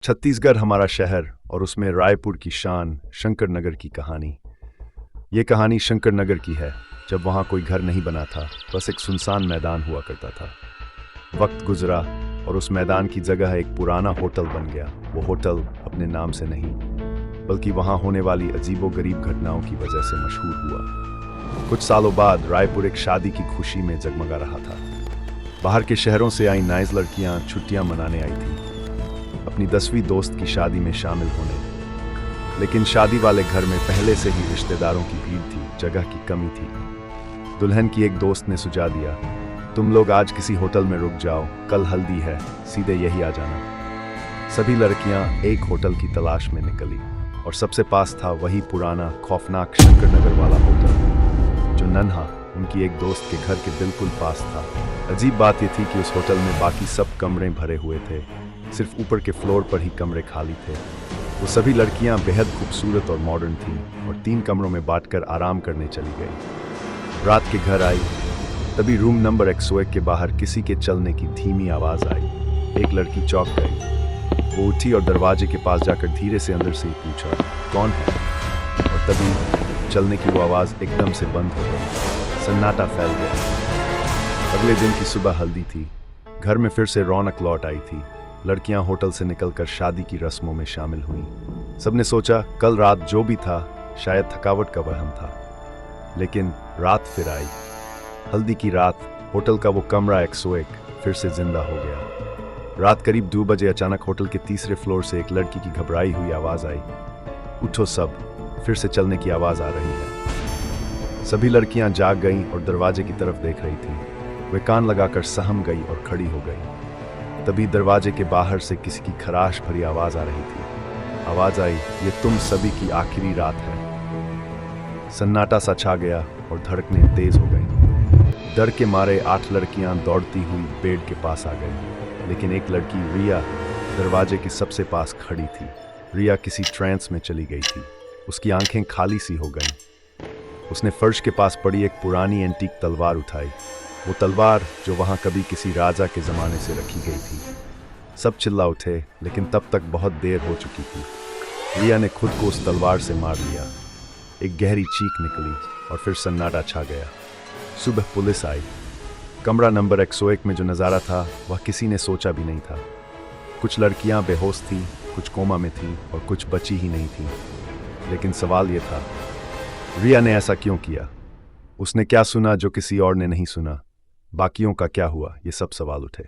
छत्तीसगढ़ हमारा शहर और उसमें रायपुर की शान शंकर नगर की कहानी। ये कहानी शंकर नगर की है, जब वहाँ कोई घर नहीं बना था, बस एक सुनसान मैदान हुआ करता था। वक्त गुजरा और उस मैदान की जगह एक पुराना होटल बन गया। वो होटल अपने नाम से नहीं, बल्कि वहाँ होने वाली अजीबोगरीब घटनाओं की वजह से मशहूर हुआ। कुछ सालों बाद रायपुर एक शादी की खुशी में जगमगा रहा था। बाहर के शहरों से आई नाइस लड़कियाँ छुट्टियाँ मनाने आई थी, अपनी 10वीं दोस्त की शादी में शामिल होने। लेकिन शादी वाले घर में पहले से ही रिश्तेदारों की भीड़ थी, जगह की कमी थी। दुल्हन की एक दोस्त ने सुझाव दिया, तुम लोग आज किसी होटल में रुक जाओ, कल हल्दी है, सीधे यही आ जाना। सभी लड़कियां एक होटल की तलाश में निकली और सबसे पास था वही पुराना खौफनाक शंकर नगर वाला होटल, जो नन्हा उनकी एक दोस्त के घर के बिल्कुल पास था। अजीब बात यह थी कि उस होटल में बाकी सब कमरे भरे हुए थे, सिर्फ ऊपर के फ्लोर पर ही कमरे खाली थे। वो सभी लड़कियां बेहद खूबसूरत और मॉडर्न थीं और 3 कमरों में बांटकर आराम करने चली गई। रात के घर आई, तभी रूम नंबर 101 के बाहर किसी के चलने की धीमी आवाज आई। एक लड़की चौंक गई। वो उठी और दरवाजे के पास जाकर धीरे से अंदर से ही पूछा, कौन है? और तभी चलने की वो आवाज एकदम से बंद हो गई। सन्नाटा फैल गया। अगले दिन की सुबह हल्दी थी। घर में फिर से रौनक लौट आई थी। लड़कियां होटल से निकलकर शादी की रस्मों में शामिल हुईं। सबने सोचा कल रात जो भी था, शायद थकावट का वहम था। लेकिन रात फिर आई। हल्दी की रात होटल का वो कमरा 101 फिर से जिंदा हो गया। रात करीब 2 बजे अचानक होटल के तीसरे फ्लोर से एक लड़की की घबराई हुई आवाज आई, उठो सब, फिर से चलने की आवाज आ रही है। सभी लड़कियां जाग गईं और दरवाजे की तरफ देख रही थीं। वे कान लगाकर सहम गई और खड़ी हो गई। तभी दरवाजे के बाहर से किसी की खराश भरी आवाज आ रही थी। आवाज आई, ये तुम सभी की आखिरी रात है। सन्नाटा सा छा गया और धड़कनें तेज हो गईं। डर के मारे 8 लड़कियां दौड़ती हुई बेड के पास आ गईं, लेकिन एक लड़की रिया दरवाजे के सबसे पास खड़ी थी। रिया किसी ट्रांस में चली गई थी। उसकी आंखें खाली सी हो गईं। उसने फर्श के पास पड़ी एक पुरानी एंटीक तलवार उठाई, वो तलवार जो वहां कभी किसी राजा के ज़माने से रखी गई थी। सब चिल्ला उठे, लेकिन तब तक बहुत देर हो चुकी थी। रिया ने खुद को उस तलवार से मार लिया। एक गहरी चीख निकली और फिर सन्नाटा छा गया। सुबह पुलिस आई। कमरा नंबर 101 में जो नज़ारा था वह किसी ने सोचा भी नहीं था। कुछ लड़कियां बेहोश थीं, कुछ कोमा में थीं और कुछ बची ही नहीं थीं। लेकिन सवाल ये था, रिया ने ऐसा क्यों किया? उसने क्या सुना जो किसी और ने नहीं सुना? बाकियों का क्या हुआ? ये सब सवाल उठे।